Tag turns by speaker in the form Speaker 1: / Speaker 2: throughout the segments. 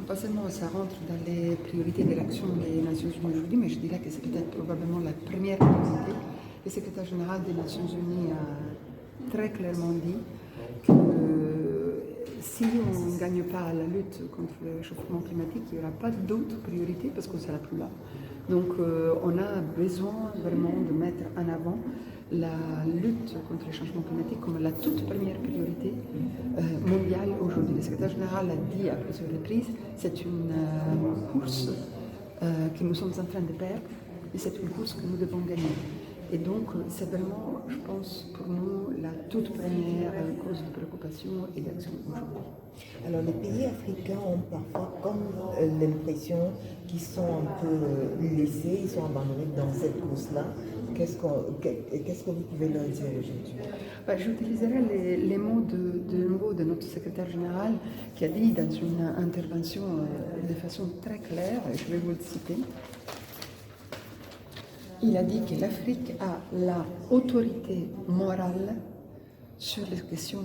Speaker 1: Pas seulement ça rentre dans les priorités de l'action des Nations Unies aujourd'hui, mais je dirais que c'est peut-être probablement la première priorité. Le secrétaire général des Nations Unies a très clairement dit que si on ne gagne pas la lutte contre le réchauffement climatique, il n'y aura pas d'autres priorités parce qu'on ne sera plus là. Donc on a besoin vraiment de mettre en avant la lutte contre le changement climatique comme la toute première priorité mondiale aujourd'hui. Le secrétaire général a dit à plusieurs reprises, c'est une course que nous sommes en train de perdre, et c'est une course que nous devons gagner. Et donc, c'est vraiment, je pense, pour nous, la toute première cause de préoccupation et d'action aujourd'hui.
Speaker 2: Alors, les pays africains ont parfois comme l'impression qu'ils sont un peu laissés, ils sont abandonnés dans cette course-là. Qu'est-ce que vous pouvez leur dire aujourd'hui?
Speaker 1: J'utiliserai les mots de notre secrétaire général qui a dit dans une intervention de façon très claire, et je vais vous le citer. Il a dit que l'Afrique a l'autorité morale sur les questions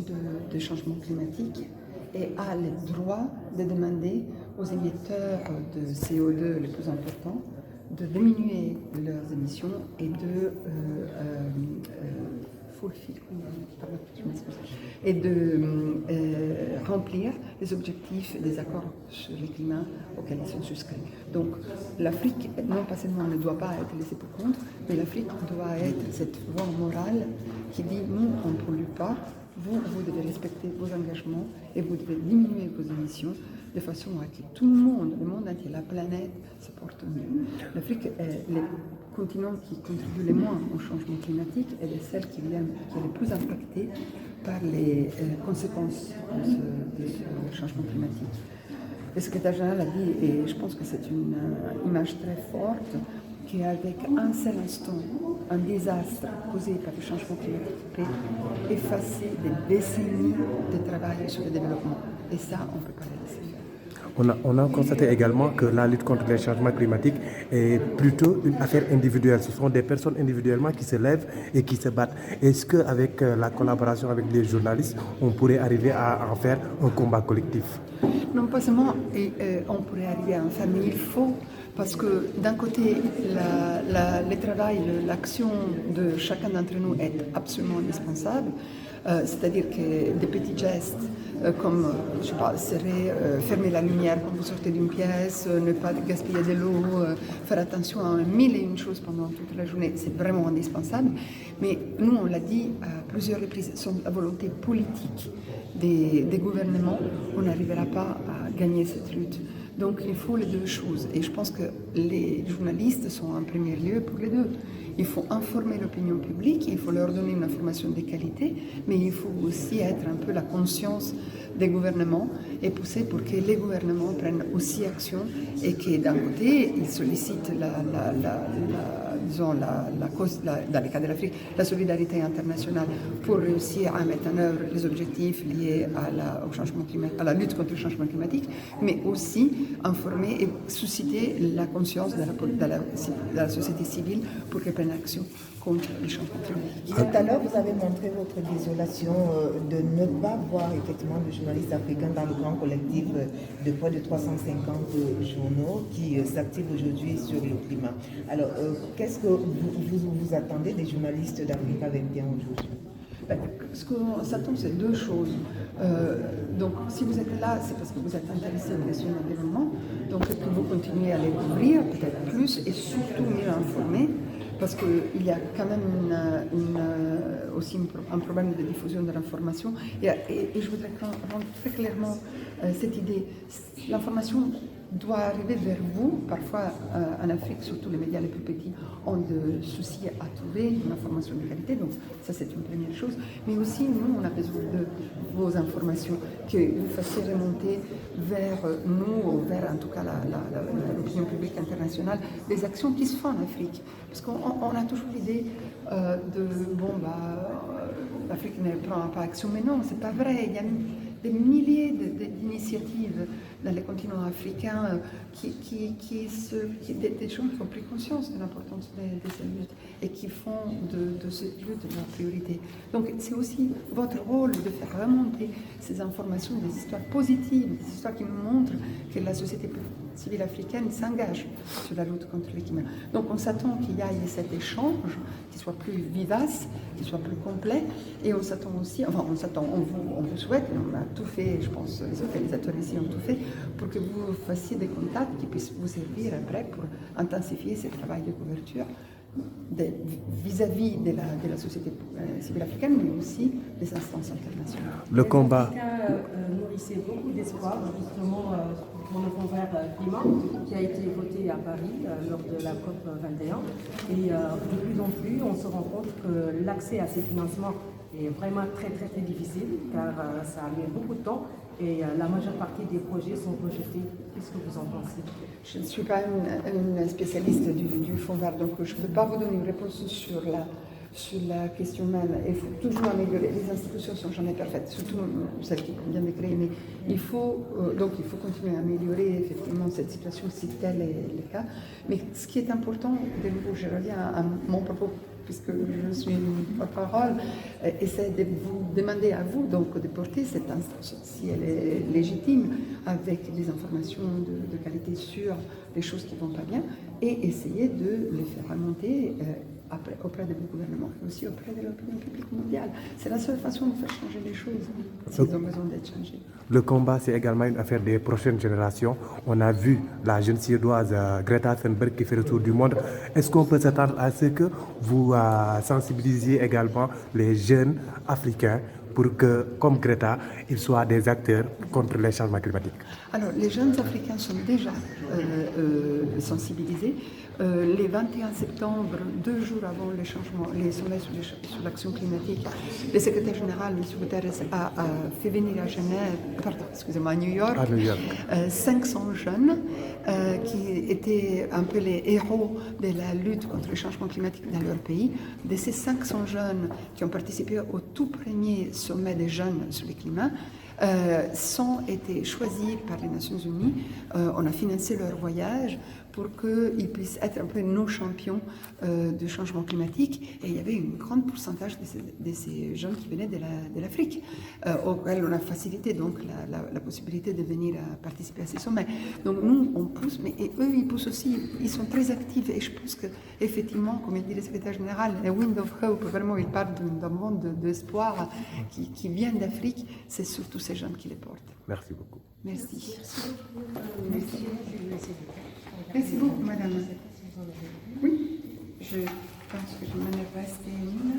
Speaker 1: de changement climatique et a le droit de demander aux émetteurs de CO2 les plus importants de diminuer leurs émissions et de remplir les objectifs des accords sur le climat auxquels ils sont souscrits. Donc l'Afrique, non pas seulement ne doit pas être laissée pour compte, mais l'Afrique doit être cette voix morale qui dit nous, on ne pollue pas, vous devez respecter vos engagements et vous devez diminuer vos émissions de façon à que tout le monde entier, la planète, se porte mieux. L'Afrique est le continent qui contribue le moins au changement climatique et est celle qui est le plus impactée par les conséquences de ce changement climatique. Le secrétaire général a dit, et je pense que c'est une image très forte, qu'avec un seul instant, un désastre causé par le changement climatique peut effacer des décennies de travail sur le développement. Et ça, on ne peut pas le laisser faire.
Speaker 3: On a constaté également que la lutte contre les changements climatiques est plutôt une affaire individuelle. Ce sont des personnes individuellement qui se lèvent et qui se battent. Est-ce qu'avec la collaboration avec les journalistes, on pourrait arriver à en faire un combat collectif?
Speaker 1: Non, pas seulement on pourrait arriver à en faire, mais il faut, parce que d'un côté, le travail, l'action de chacun d'entre nous est absolument indispensable. C'est-à-dire que des petits gestes comme, je sais pas, fermer la lumière quand vous sortez d'une pièce, ne pas gaspiller de l'eau, faire attention à mille et une choses pendant toute la journée, c'est vraiment indispensable. Mais nous, on l'a dit à plusieurs reprises, sans la volonté politique des gouvernements, on n'arrivera pas à gagner cette lutte. Donc il faut les deux choses. Et je pense que les journalistes sont en premier lieu pour les deux. Il faut informer l'opinion publique, il faut leur donner une information de qualité, mais il faut aussi être un peu la conscience des gouvernements et pousser pour que les gouvernements prennent aussi action et que d'un côté, ils sollicitent dans le cas de l'Afrique, la solidarité internationale pour réussir à mettre en œuvre les objectifs liés au changement climatique, à la lutte contre le changement climatique, mais aussi informer et susciter la conscience de la société civile pour qu'elle prenne action contre le changement climatique.
Speaker 2: Tout à l'heure, vous avez montré votre désolation de ne pas voir effectivement de journalistes africains dans le grand collectif de près de 350 journaux qui s'activent aujourd'hui sur le climat. Alors, qu'est-ce que vous attendez des journalistes d'Africa 21 aujourd'hui?
Speaker 1: Ce qu'on s'attend, c'est deux choses. Donc, si vous êtes là, c'est parce que vous êtes intéressé aux questions d'environnement, donc que vous continuez à les couvrir, peut-être plus, et surtout mieux informer, parce qu'il y a quand même aussi un problème de diffusion de l'information. Et je voudrais rendre très clairement cette idée. L'information doit arriver vers vous. Parfois, en Afrique, surtout les médias les plus petits ont de soucis à trouver une information de qualité. Donc, ça, c'est une première chose. Mais aussi, nous, on a besoin de vos informations, que vous fassiez remonter vers nous, ou vers, en tout cas, l'opinion publique internationale, des actions qui se font en Afrique. Parce qu'on a toujours l'idée l'Afrique ne prend pas action. Mais non, c'est pas vrai. Il y a des milliers d'initiatives dans les continents africains des gens qui ont pris conscience de l'importance de ces luttes et qui font de cette lutte leur priorité. Donc c'est aussi votre rôle de faire remonter ces informations, des histoires positives, des histoires qui nous montrent que la société civile africaine s'engage sur la lutte contre le climat. Donc on s'attend qu'il y ait cet échange qui soit plus vivace, qui soit plus complet, et on s'attend aussi, on vous souhaite, et on a tout fait, je pense, les organisateurs ici ont tout fait, pour que vous fassiez des contacts qui puissent vous servir après pour intensifier ce travail de couverture vis-à-vis de la société civile africaine, mais aussi des instances internationales.
Speaker 3: Le combat.
Speaker 4: Les Africains nourrissaient beaucoup d'espoir, justement, pour le Fonds vert climat, qui a été voté à Paris lors de la COP 21. Et de plus en plus, on se rend compte que l'accès à ces financements est vraiment très difficile, car ça a mis beaucoup de temps et la majeure partie des projets sont rejetés. Qu'est-ce que vous en pensez?
Speaker 1: Je ne suis pas une spécialiste du Fonds vert, donc je ne peux pas vous donner une réponse sur la question même. Il faut toujours améliorer. Les institutions ne sont jamais parfaites, surtout celles qui viennent de créer, mais il faut continuer à améliorer effectivement cette situation si tel est le cas. Mais ce qui est important, de nouveau, je reviens à mon propos, puisque je suis une porte-parole, essaie de vous demander à vous donc de porter cette instance, si elle est légitime, avec des informations de qualité sur les choses qui ne vont pas bien, et essayer de les faire remonter auprès de vos gouvernements et aussi auprès de l'opinion publique mondiale. C'est la seule façon de faire changer les choses, s'ils ont besoin d'être changés.
Speaker 3: Le combat, c'est également une affaire des prochaines générations. On a vu la jeune suédoise Greta Thunberg qui fait le tour du monde. Est-ce qu'on peut s'attendre à ce que vous sensibilisiez également les jeunes africains pour que, comme Greta, ils soient des acteurs contre les changements climatiques?
Speaker 1: Alors, les jeunes Africains sont déjà sensibilisés. Les 21 septembre, 2 jours avant les sommets sur l'action climatique, le secrétaire général, M. Guterres, a fait venir à New York, 500 jeunes qui étaient un peu les héros de la lutte contre le changement climatique dans leur pays. De ces 500 jeunes qui ont participé au tout premier sommet des jeunes sur le climat, ont été choisis par les Nations Unies. On a financé leur voyage pour qu'ils puissent être un peu nos champions du changement climatique. Et il y avait un grand pourcentage de ces jeunes qui venaient de l'Afrique, auxquels on a facilité donc la possibilité de venir participer à ces sommets. Donc nous, on pousse, mais et eux, ils poussent aussi, ils sont très actifs. Et je pense qu'effectivement, comme il dit le secrétaire général, a wind of hope, vraiment, il parle d'un monde d'espoir qui vient d'Afrique. C'est surtout ces jeunes qui les portent.
Speaker 3: Merci beaucoup.
Speaker 1: Merci. Merci beaucoup, madame. Oui, je pense que je m'en ai resté une.